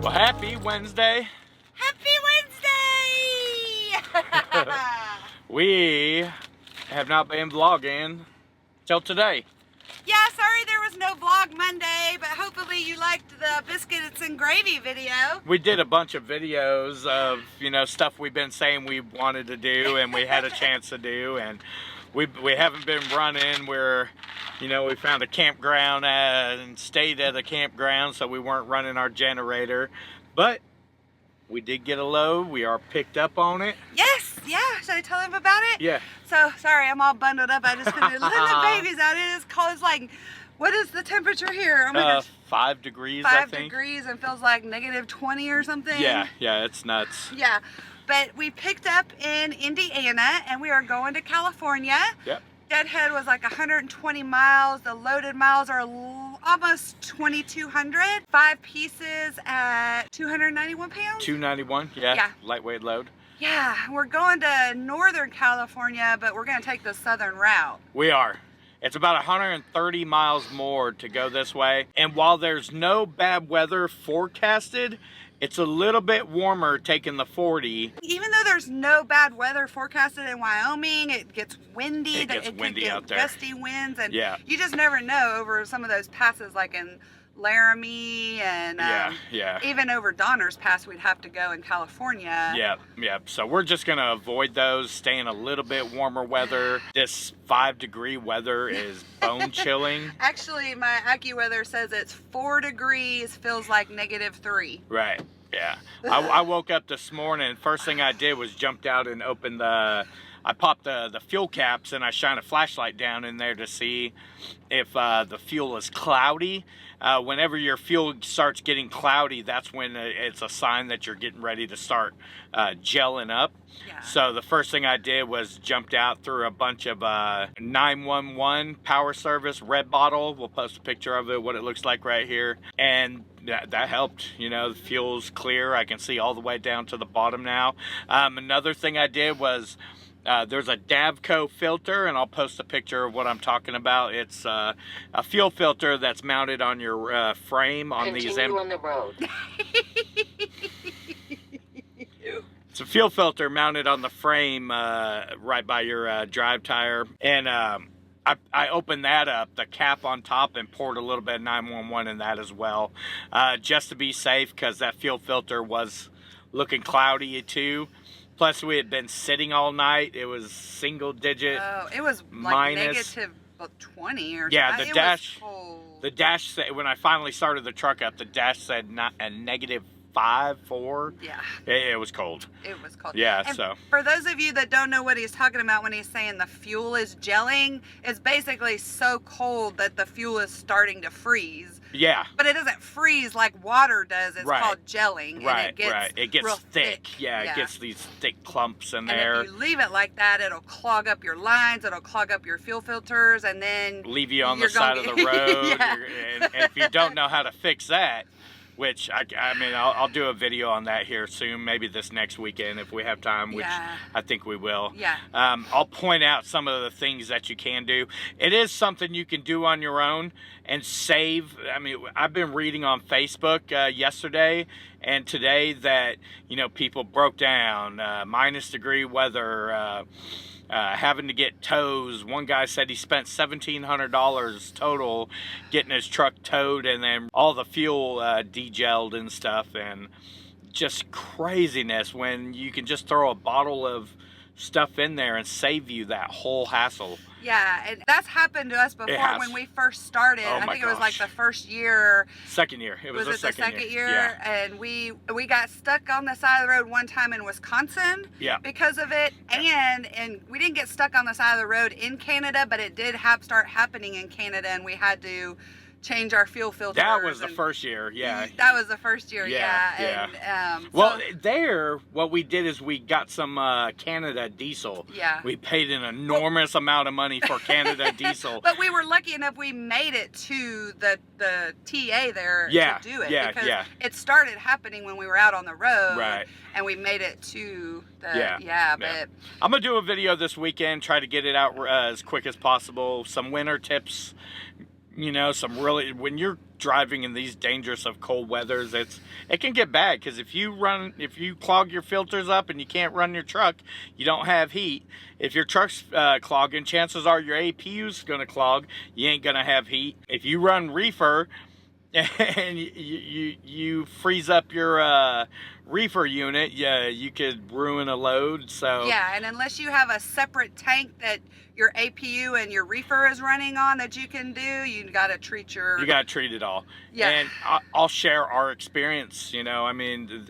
Well, happy Wednesday. Happy Wednesday! We have not been vlogging till today. Yeah, sorry there was no vlog Monday, but hopefully you liked the biscuits and gravy video. We did a bunch of videos of, you know, stuff we've been saying we wanted to do and we had a chance to do, and we haven't been running. We're, you know, we found a campground and stayed at a campground, so we weren't running our generator, but we did get a load. We are picked up on it. Yes, yeah. Should I tell him about it? Yeah. So, sorry, I'm all bundled up. I just finished letting the babies out. It is cold. It's like, what is the temperature here? Oh my gosh. 5 degrees, I think. 5 degrees and feels like negative 20 or something. Yeah, it's nuts. Yeah. But we picked up in Indiana and we are going to California. Yep. Deadhead was like 120 miles. The loaded miles are almost 2,200. 5 pieces at 291 pounds. 291, yeah. Lightweight load. Yeah, we're going to Northern California, but we're going to take the southern route. We are. It's about 130 miles more to go this way. And while there's no bad weather forecasted, it's a little bit warmer taking the 40. Even though there's no bad weather forecasted in Wyoming, it gets windy. It gets windy out there. Gusty winds, and yeah, you just never know over some of those passes, like in Laramie and even over Donner's Pass we'd have to go in California. Yeah. So we're just gonna avoid those, stay in a little bit warmer weather. This 5-degree weather is bone chilling. Actually, my AccuWeather says it's 4 degrees, feels like -3. Right. Yeah. I woke up this morning, first thing I did was jumped out and opened I popped the fuel caps and I shine a flashlight down in there to see if the fuel is cloudy. Whenever your fuel starts getting cloudy, that's when it's a sign that you're getting ready to start gelling up. Yeah. So the first thing I did was jumped out through a bunch of 911 power service red bottle. We'll post a picture of it, what it looks like right here. And that helped. You know, the fuel's clear. I can see all the way down to the bottom now. Another thing I did was there's a Davco filter, and I'll post a picture of what I'm talking about. It's a fuel filter that's mounted on your frame on these. Continue on the road. It's a fuel filter mounted on the frame right by your drive tire, and I opened that up, the cap on top, and poured a little bit of 911 in that as well, just to be safe, because that fuel filter was looking cloudy too. Plus, we had been sitting all night. It was single digit. Oh, it was like minus -20 or yeah, something. the dash. Was cold. The dash said, when I finally started the truck up, the dash said not a -5, 4. Yeah. It was cold. It was cold. Yeah, and so. For those of you that don't know what he's talking about when he's saying the fuel is gelling, it's basically so cold that the fuel is starting to freeze. Yeah. But it doesn't freeze like water does. It's Right. called gelling. Right, and it gets right. It gets real thick. Yeah, it gets these thick clumps in and there. if you leave it like that, it'll clog up your lines, it'll clog up your fuel filters, and then Leave you on the you're side of gonna the get- road. Yeah. And if you don't know how to fix that, which I mean, I'll do a video on that here soon, maybe this next weekend if we have time, which Yeah. I think we will. Yeah. I'll point out some of the things that you can do. It is something you can do on your own and save. I mean, I've been reading on Facebook yesterday and today that, you know, people broke down, -degree weather, having to get tows. One guy said he spent $1,700 total getting his truck towed, and then all the fuel degelled and stuff, and just craziness when you can just throw a bottle of stuff in there and save you that whole hassle. Yeah, and that's happened to us before when we first started. Oh I my think it was like gosh. the first year. Second year. It was it the second year? Yeah. And we got stuck on the side of the road one time in Wisconsin because of it. Yeah. And we didn't get stuck on the side of the road in Canada, but it did start happening in Canada, and we had to change our fuel filters. That was the first year, yeah. That was the first year, yeah. And, well, there, what we did is we got some Canada diesel. Yeah. We paid an enormous amount of money for Canada diesel. But we were lucky enough we made it to the TA there to do it. Because it started happening when we were out on the road. Right. And we made it to the, but... I'm going to do a video this weekend, try to get it out as quick as possible. Some winter tips. You know, some really, when you're driving in these dangerous of cold weathers, it can get bad, because if you clog your filters up and you can't run your truck, you don't have heat. If your truck's clogging, chances are your APU's gonna clog. You ain't gonna have heat. If you run reefer and you freeze up your reefer unit, you could ruin a load. So yeah, and unless you have a separate tank that your APU and your reefer is running on that you can do, you gotta treat it all. Yeah. And I'll share our experience. You know, I mean,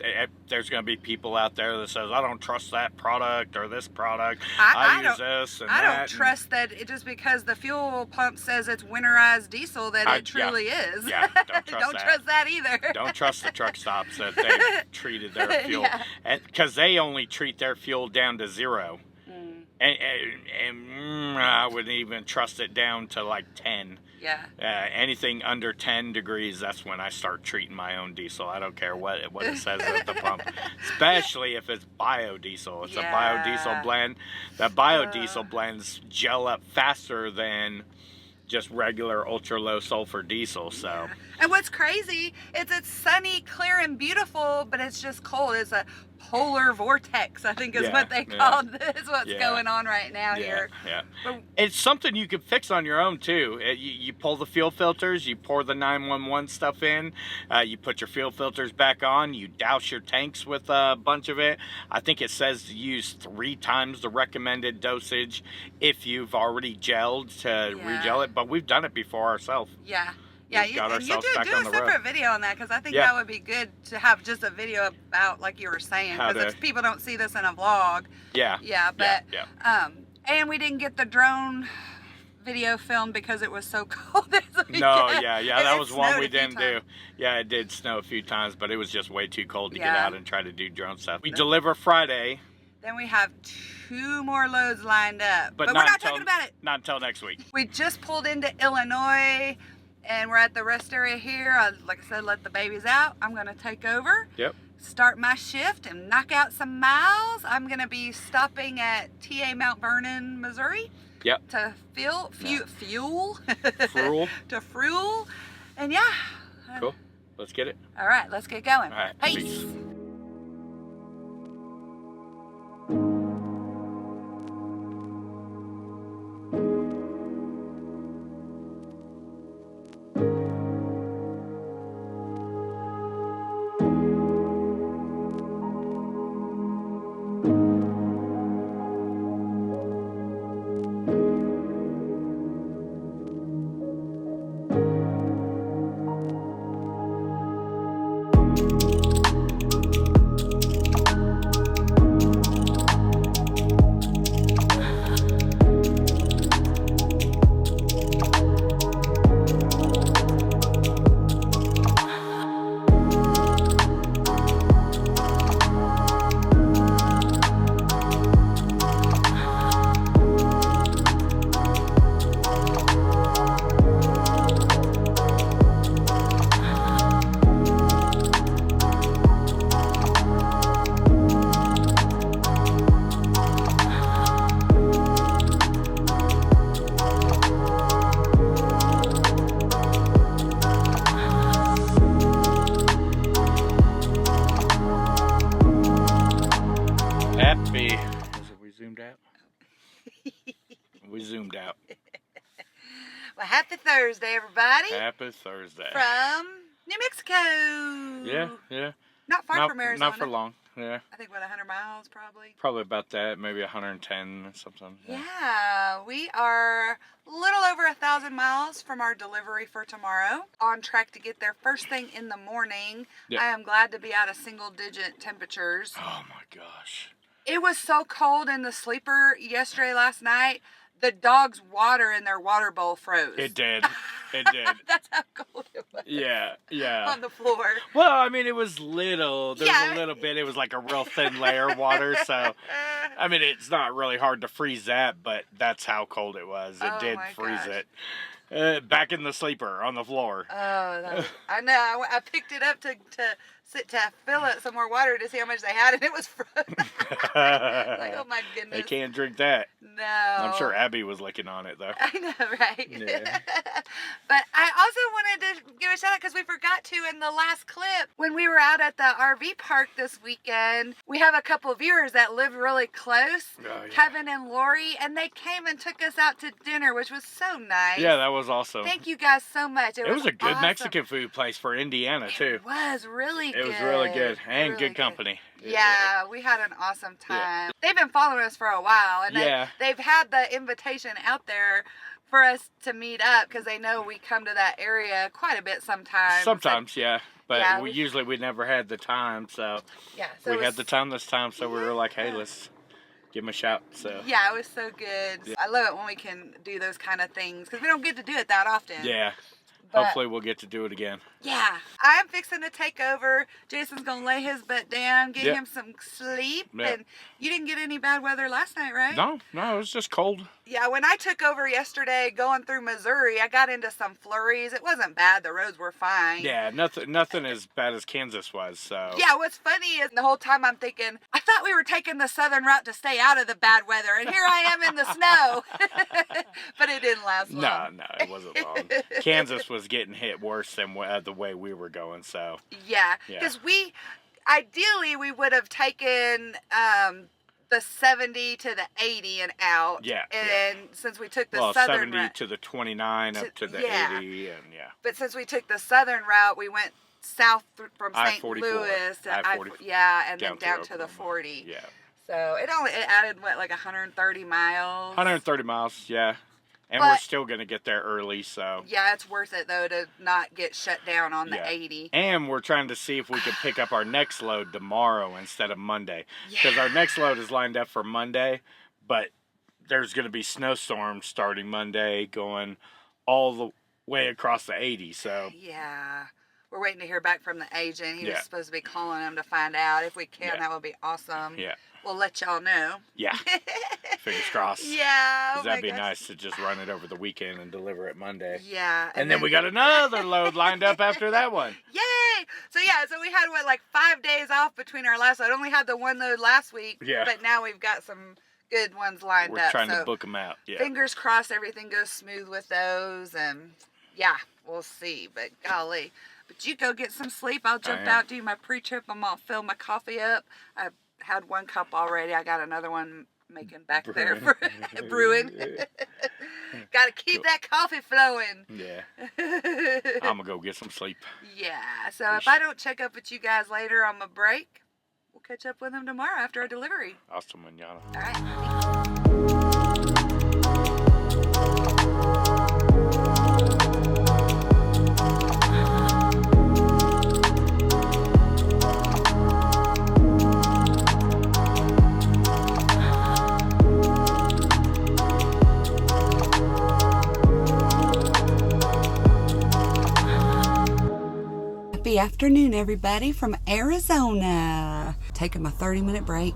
there's gonna be people out there that says, I don't trust that product or this product. I use this and I that. don't trust that just because the fuel pump says it's winterized diesel that it truly is. Yeah, don't trust that either. Don't trust the truck stops that they've treated their fuel, because they only treat their fuel down to 0. And I wouldn't even trust it down to like 10. Yeah. Anything under 10 degrees, that's when I start treating my own diesel. I don't care what it says at the pump, especially if it's biodiesel. It's a biodiesel blend. That biodiesel blends gel up faster than just regular ultra low sulfur diesel. So and what's crazy is it's sunny, clear, and beautiful, but it's just cold. It's a polar vortex, I think is what they called this. What's going on right now here. Yeah. But it's something you can fix on your own too. You pull the fuel filters, you pour the 911 stuff in, you put your fuel filters back on, you douse your tanks with a bunch of it. I think it says to use 3 times the recommended dosage if you've already gelled to re-gel it, but we've done it before ourselves. Yeah, you do a separate video on that, because I think that would be good to have just a video about, like you were saying, because people don't see this in a vlog. And we didn't get the drone video filmed because it was so cold this weekend. That was one we didn't do. Yeah, it did snow a few times, but it was just way too cold to get out and try to do drone stuff. We deliver Friday. Then we have 2 more loads lined up, but we're not talking about it. Not until next week. We just pulled into Illinois, and we're at the rest area here. Like I said, let the babies out. I'm going to take over. Yep. Start my shift and knock out some miles. I'm going to be stopping at TA Mount Vernon, Missouri. Yep. To fuel. Fuel. To fuel. And Cool. Let's get it. All right, let's get going. All right. Peace. We zoomed out. Well, happy Thursday, everybody. Happy Thursday. From New Mexico. Yeah. Not far from Arizona. Not for long. Yeah. I think, 100 miles probably? Probably about that, maybe 110 or something. Yeah, we are a little over 1,000 miles from our delivery for tomorrow. On track to get there first thing in the morning. Yep. I am glad to be out of single-digit temperatures. Oh my gosh. It was so cold in the sleeper yesterday, last night. The dog's water in their water bowl froze. It did. It did. That's how cold it was. Yeah, yeah. On the floor. Well, I mean, it was little. There was a little bit. It was like a real thin layer of water. So, I mean, it's not really hard to freeze that, but that's how cold it was. It did freeze it. Back in the sleeper on the floor. Oh, I know. I picked it up to fill it some more water to see how much they had, and it was frozen. Like, oh my goodness. They can't drink that. No. I'm sure Abby was licking on it, though. I know, right? Yeah. But I also wanted to give a shout out because we forgot to in the last clip. When we were out at the RV park this weekend, we have a couple of viewers that live really close, Kevin and Lori, and they came and took us out to dinner, which was so nice. Yeah, that was awesome. Thank you guys so much. It was a good awesome. Mexican food place for Indiana, too. It was really good. It was really good. And really good company. Yeah, we had an awesome time. They've been following us for a while, and they've had the invitation out there for us to meet up because they know we come to that area quite a bit sometimes. Sometimes, yeah. But yeah, we never had the time, so, so we had the time this time, so we were like, hey, let's give them a shout. So yeah, it was so good. Yeah. I love it when we can do those kind of things because we don't get to do it that often. Yeah. But hopefully we'll get to do it again. Yeah. I'm fixing to take over. Jason's going to lay his butt down, get him some sleep. And you didn't get any bad weather last night, right? No, it was just cold. Yeah, when I took over yesterday going through Missouri, I got into some flurries. It wasn't bad. The roads were fine. Yeah, nothing as bad as Kansas was, so. Yeah, what's funny is the whole time I'm thinking, I thought we were taking the southern route to stay out of the bad weather, and here I am in the snow. But it didn't last long. No, it wasn't long. Kansas was getting hit worse than the way we were going, so. Yeah, because ideally we would have taken the 70 to the 80 and out. Yeah. And since we took the southern 70 to the 29 up to the 80, and But since we took the southern route, we went south from St. Louis to and then down to the 40. Yeah. So it added like 130 miles. 130 miles, yeah. And we're still going to get there early, so. Yeah, it's worth it, though, to not get shut down on the 80. And we're trying to see if we can pick up our next load tomorrow instead of Monday. Because our next load is lined up for Monday, but there's going to be snowstorms starting Monday going all the way across the 80, so. Yeah. We're waiting to hear back from the agent. He was supposed to be calling him to find out. If we can, that would be awesome. Yeah. We'll let y'all know. Yeah. Fingers crossed. Yeah. Because that'd be nice to just run it over the weekend and deliver it Monday. Yeah. And then we got another load lined up after that one. Yay! So we had, 5 days off between our last load. Only had the one load last week. Yeah. But now we've got some good ones lined up. We're trying to book them out. Yeah. Fingers crossed everything goes smooth with those. And yeah, we'll see. But golly. But you go get some sleep. I'll jump out, do my pre-trip. I'm going to fill my coffee up. I've had one cup already. I got another one making back there for brewing. Got to keep that coffee flowing. Yeah. I'm going to go get some sleep. Yeah. So if I don't check up with you guys later on my break, we'll catch up with them tomorrow after our delivery. Awesome, manana. All right. Happy afternoon, everybody, from Arizona. Taking my 30-minute break.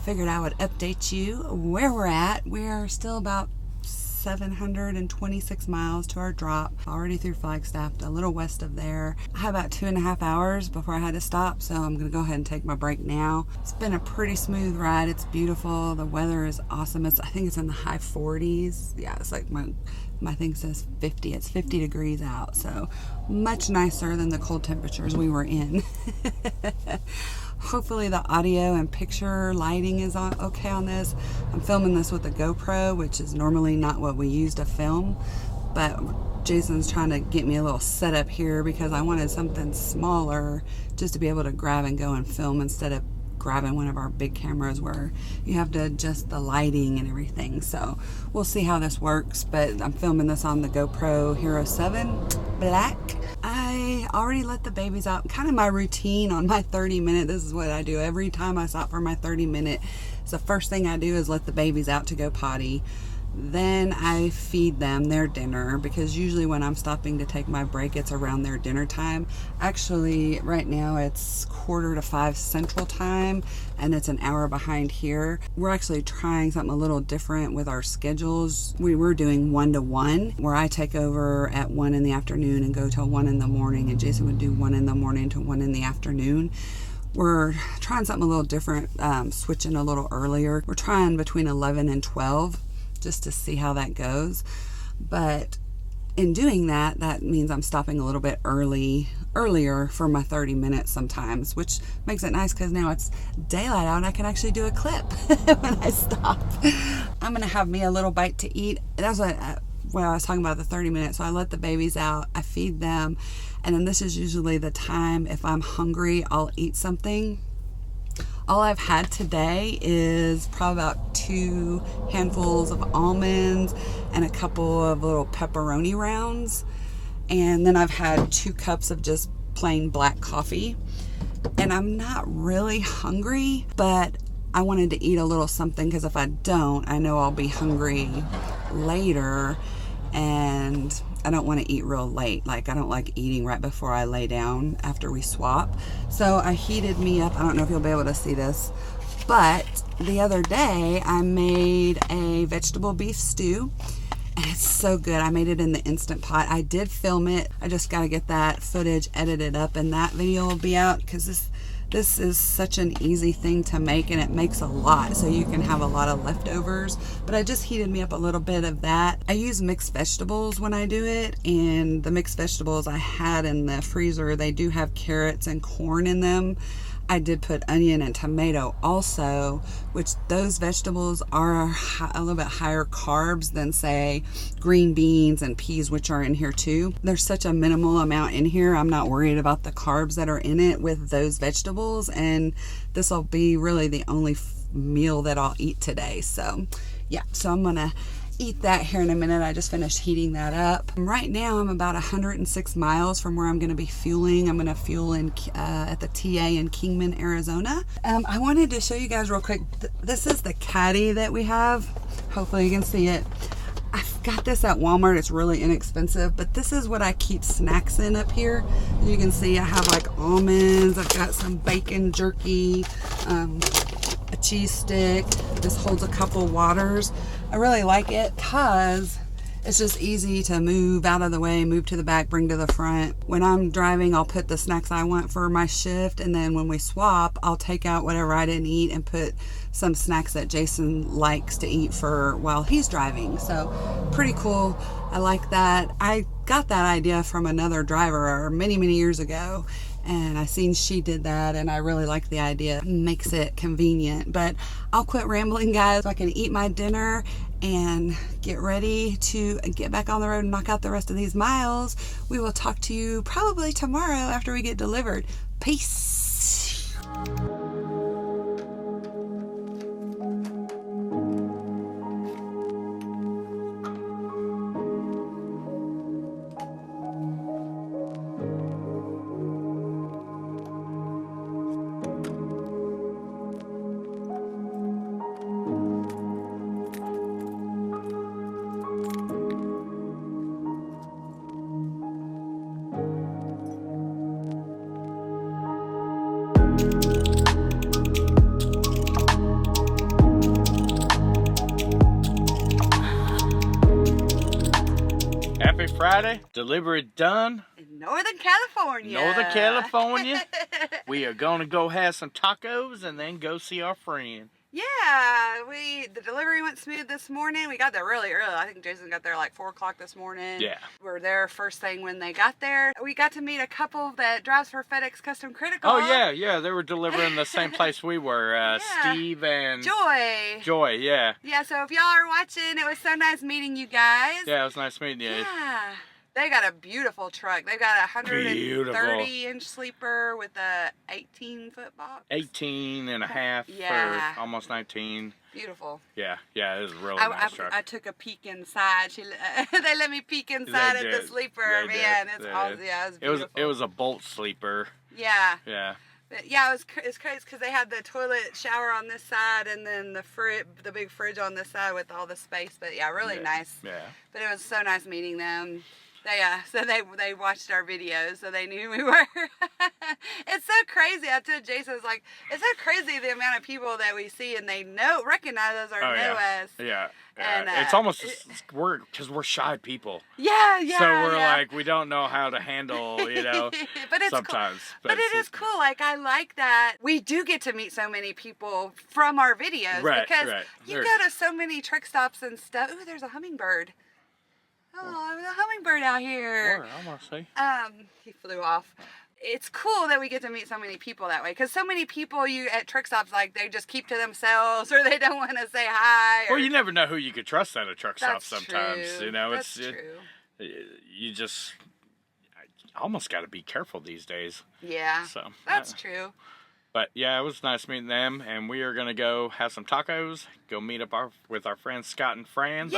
Figured I would update you where we're at. We're still about 726 miles to our drop. Already through Flagstaff, a little west of there. I had about 2.5 hours before I had to stop, so I'm gonna go ahead and take my break now. It's been a pretty smooth ride. It's beautiful. The weather is awesome. I think it's in the high 40s. Yeah, it's like my thing says 50. It's 50 degrees out, so much nicer than the cold temperatures we were in. Hopefully the audio and picture lighting is okay on this. I'm filming this with a GoPro, which is normally not what we use to film, but Jason's trying to get me a little setup here because I wanted something smaller just to be able to grab and go and film instead of grabbing one of our big cameras where you have to adjust the lighting and everything. So we'll see how this works, but I'm filming this on the GoPro Hero 7 Black. I already let the babies out. Kind of my routine on my 30-minute. This is what I do every time I stop for my 30-minute. So the first thing I do is let the babies out to go potty. Then I feed them their dinner, because usually when I'm stopping to take my break, it's around their dinner time. Actually, right now it's 4:45 Central Time, and it's an hour behind here. We're actually trying something a little different with our schedules. We were doing 1-to-1, where I take over at 1 in the afternoon and go till 1 in the morning, and Jason would do 1 in the morning to 1 in the afternoon. We're trying something a little different, switching a little earlier. We're trying between 11 and 12. Just to see how that goes. But in doing that, that means I'm stopping a little bit earlier for my 30 minutes sometimes, which makes it nice because now it's daylight out and I can actually do a clip when I stop. I'm gonna have me a little bite to eat. That's what I was talking about, the 30 minutes. So I let the babies out, I feed them, and then this is usually the time, if I'm hungry, I'll eat something. All I've had today is probably about 2 handfuls of almonds and a couple of little pepperoni rounds. And then I've had 2 cups of just plain black coffee. And I'm not really hungry, but I wanted to eat a little something, because if I don't, I know I'll be hungry later. And I don't want to eat real late. Like, I don't like eating right before I lay down after we swap. So I heated me up. I don't know if you'll be able to see this, but the other day I made a vegetable beef stew, and it's so good. I made it in the Instant Pot. I did film it. I just got to get that footage edited up, and that video will be out, because this is such an easy thing to make, and it makes a lot, so you can have a lot of leftovers. But I just heated me up a little bit of that. I use mixed vegetables when I do it, and the mixed vegetables I had in the freezer, they do have carrots and corn in them. I did put onion and tomato also, which those vegetables are a little bit higher carbs than, say, green beans and peas, which are in here too. There's such a minimal amount in here. I'm not worried about the carbs that are in it with those vegetables, and this will be really the only meal that I'll eat today. So yeah, so I'm gonna eat that here in a minute. I just finished heating that up. Right now I'm about 106 miles from where I'm going to be fueling. I'm going to fuel in at the TA in Kingman, Arizona. I wanted to show you guys real quick. This is the caddy that we have. Hopefully you can see it. I've got this at Walmart. It's really inexpensive, but this is what I keep snacks in up here. As you can see, I have like almonds. I've got some bacon jerky, a cheese stick. This holds a couple waters. I really like it because it's just easy to move out of the way, move to the back, bring to the front. When I'm driving, I'll put the snacks I want for my shift, and then when we swap, I'll take out whatever I didn't eat and put some snacks that Jason likes to eat for while he's driving. So pretty cool. I like that. I got that idea from another driver many years ago, and I seen she did that, and I really like the idea. It makes it convenient. But I'll quit rambling, guys, so I can eat my dinner and get ready to get back on the road and knock out the rest of these miles. We will talk to you probably tomorrow after we get delivered. Peace. Happy Friday. Delivery done. In Northern California. Northern California. We are going to go have some tacos and then go see our friend. Yeah, the delivery went smooth this morning. We got there really early. I think Jason got there like 4 o'clock this morning. Yeah. We were there first thing when they got there. We got to meet a couple that drives for FedEx Custom Critical. Oh, yeah. They were delivering the same place we were. Yeah. Steve and Joy, yeah. Yeah, so if y'all are watching, it was so nice meeting you guys. Yeah, it was nice meeting you. Yeah. They got a beautiful truck. They got a 130-inch Beautiful. sleeper with a 18-foot box. 18 and a half Yeah. or almost 19. Beautiful. Yeah, it was a really nice truck. I took a peek inside. They let me peek inside at the sleeper. Man, it's awesome. Yeah, it was beautiful. It was a bolt sleeper. Yeah. Yeah. But yeah, it's crazy because they had the toilet shower on this side and then the big fridge on this side with all the space. But yeah, really nice. Yeah. But it was so nice meeting them. They watched our videos, so they knew we were. It's so crazy. I told Jason, it's like, it's so crazy the amount of people that we see and they recognize us or know us. Yeah. And, it's almost because we're shy people. Yeah. So we're like, we don't know how to handle, but it's sometimes. Cool. But it is cool. Like, I like that we do get to meet so many people from our videos. Because you go to so many truck stops and stuff. Ooh, there's a hummingbird. Oh, there's a hummingbird out here. Where? I want to see. He flew off. It's cool that we get to meet so many people that way, because so many people at truck stops, like, they just keep to themselves or they don't want to say hi. Well, you never know who you could trust at a truck stop sometimes. True. That's true. You just almost got to be careful these days. Yeah. So that's true. But yeah, it was nice meeting them, and we are gonna go have some tacos, go meet up with our friends Scott and Fran,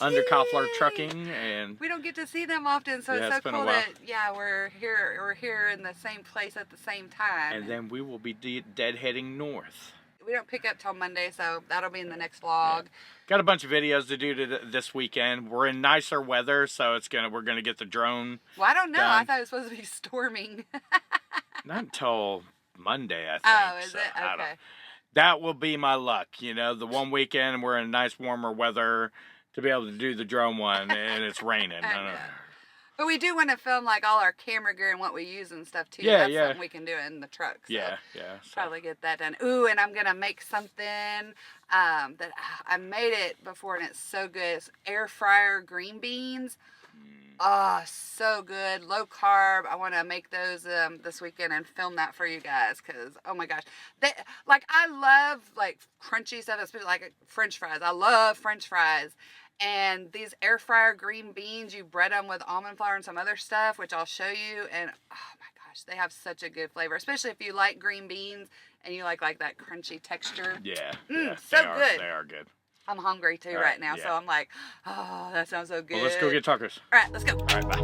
Under Koffler Trucking, and we don't get to see them often, so it's so cool that we're here in the same place at the same time. And then we will be deadheading north. We don't pick up till Monday, so that'll be in the next vlog. Yeah. Got a bunch of videos to do this weekend. We're in nicer weather, so we're gonna get the drone. Well, I don't know. done. I thought it was supposed to be storming. Not until Monday, I think. Oh, is it? Okay. That will be my luck. The one weekend we're in nice warmer weather to be able to do the drone one, and it's raining. But we do want to film like all our camera gear and what we use and stuff too. Yeah, That's something we can do in the truck. So probably get that done. Ooh, and I'm gonna make something that I made it before, and it's so good. It's air fryer green beans. Oh, so good. Low carb. I want to make those this weekend and film that for you guys, because, oh my gosh. I love, like, crunchy stuff, especially like French fries. I love French fries. And these air fryer green beans, you bread them with almond flour and some other stuff, which I'll show you. And, oh my gosh, they have such a good flavor, especially if you like green beans and you like that crunchy texture. Yeah. So good. They are good. I'm hungry too right now, so I'm like, oh, that sounds so good. Well, let's go get tacos. All right, let's go. All right, bye.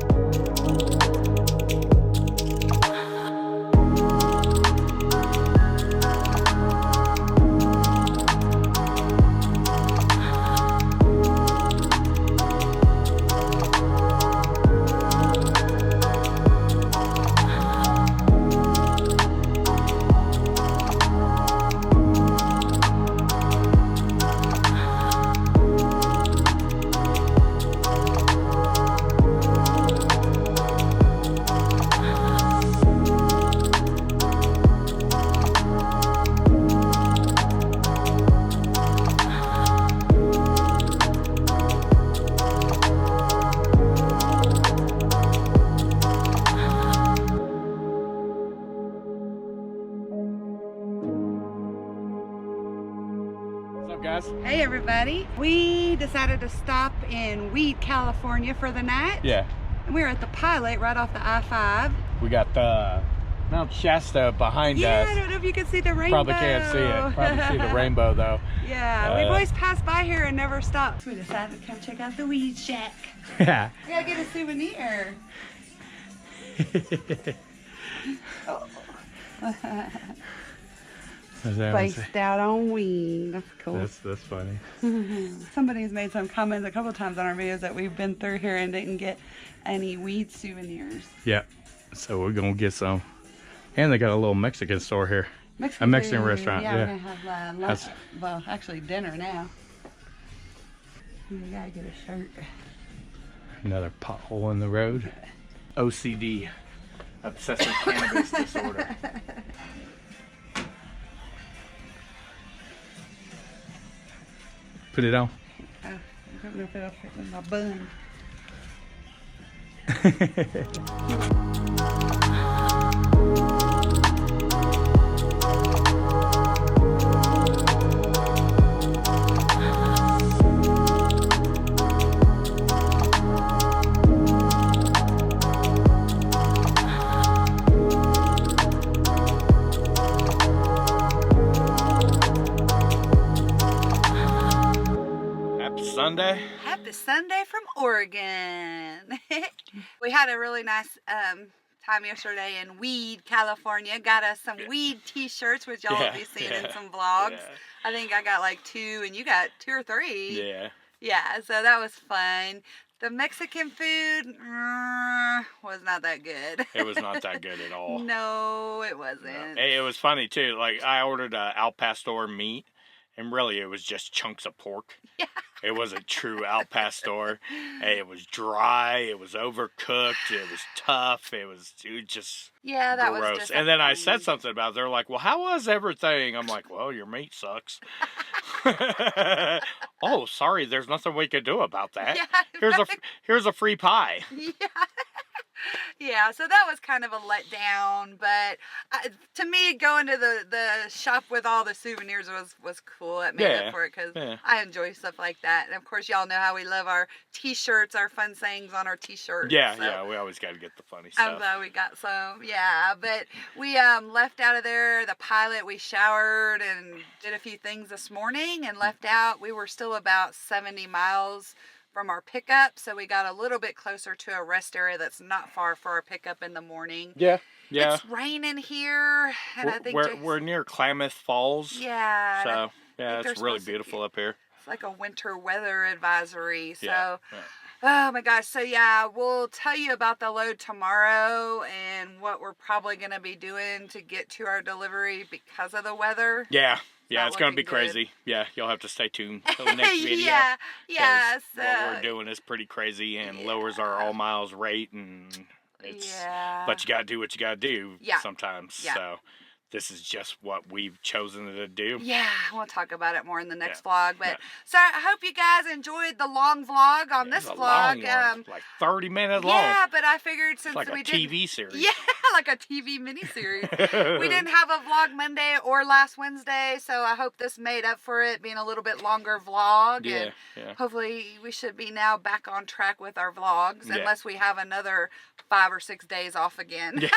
Guys. Hey everybody, we decided to stop in Weed, California for the night. Yeah. And we're at the Pilot right off the I-5. We got Mount Shasta behind us. Yeah, I don't know if you can see the rainbow. Probably can't see it. Probably see the rainbow though. Yeah, we've always passed by here and never stopped. So we decided to come check out the Weed Shack. Yeah. We gotta get a souvenir. Oh. Spaced out on weed. That's cool. That's funny. Somebody's made some comments a couple of times on our videos that we've been through here and didn't get any weed souvenirs. Yeah. So we're gonna get some. And they got a little Mexican store here. A Mexican restaurant. Yeah, we're gonna have lunch. Well, actually dinner now. We gotta get a shirt. Another pothole in the road. OCD. Obsessive cannabis disorder. Put it on. I don't know if it'll fit in my bun. Sunday. Happy Sunday from Oregon. We had a really nice time yesterday in Weed, California. Got us some Weed t-shirts, which y'all will be seeing in some vlogs. Yeah. I think I got like 2 and you got 2 or 3. Yeah. Yeah, so that was fun. The Mexican food was not that good. It was not that good at all. No, it wasn't. No. It was funny too. Like I ordered al pastor meat, and really it was just chunks of pork. Yeah. It wasn't true al pastor. It was dry. It was overcooked. It was tough. It was just yeah, that gross. was And then I said something about it. They're like, "Well, how was everything?" I'm like, "Well, your meat sucks." Oh, sorry. There's nothing we can do about that. Yeah, Here's a free pie. Yeah. Yeah, so that was kind of a letdown, but to me, going to the shop with all the souvenirs was cool. It made up for it because I enjoy stuff like that. And of course, y'all know how we love our t-shirts, our fun sayings on our t-shirts. Yeah, so. yeah, we always got to get the funny stuff. I'm glad we got some, yeah. But we left out of there, the pilot, we showered and did a few things this morning and left out. We were still about 70 miles from our pickup, so we got a little bit closer to a rest area that's not far for our pickup in the morning. Yeah, yeah. It's raining here, and I think we're near Klamath Falls. Yeah. So yeah, it's really beautiful up here. It's like a winter weather advisory. So, yeah. Oh my gosh. So yeah, we'll tell you about the load tomorrow and what we're probably going to be doing to get to our delivery because of the weather. Yeah. Yeah, it's going to be crazy. Yeah, you'll have to stay tuned till the next video. Yeah. So what we're doing is pretty crazy and lowers our all miles rate, and it's. But you got to do what you got to do sometimes. Yeah. So this is just what we've chosen to do. Yeah, we'll talk about it more in the next vlog. But so I hope you guys enjoyed the long vlog on this vlog. Long one, like 30 minutes long. Yeah, but I figured since it's like we a TV series. Yeah, like a TV miniseries. We didn't have a vlog Monday or last Wednesday, so I hope this made up for it being a little bit longer vlog. Yeah, and hopefully we should be now back on track with our vlogs, unless we have another 5 or 6 days off again. Yeah.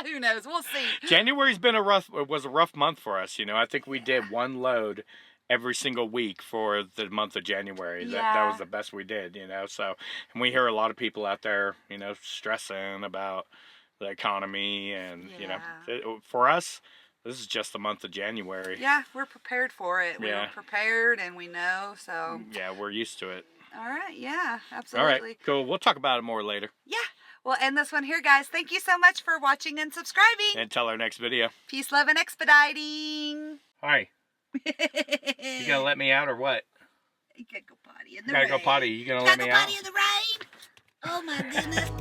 Who knows? We'll see. January's been a rough month for us. You know, I think we did one load every single week for the month of January. Yeah. That was the best we did. You know, so and we hear a lot of people out there, you know, stressing about the economy, and you know, for us, this is just the month of January. Yeah, we're prepared for it. We were prepared, and we know. So yeah, we're used to it. All right. Yeah. Absolutely. All right. Cool. We'll talk about it more later. Yeah. We'll end this one here, guys. Thank you so much for watching and subscribing. Until our next video. Peace, love, and expediting. Hi. You gonna let me out or what? You gotta go potty in the rain. You gotta go potty. You gonna let me out? You gotta go potty in the rain? Oh my goodness.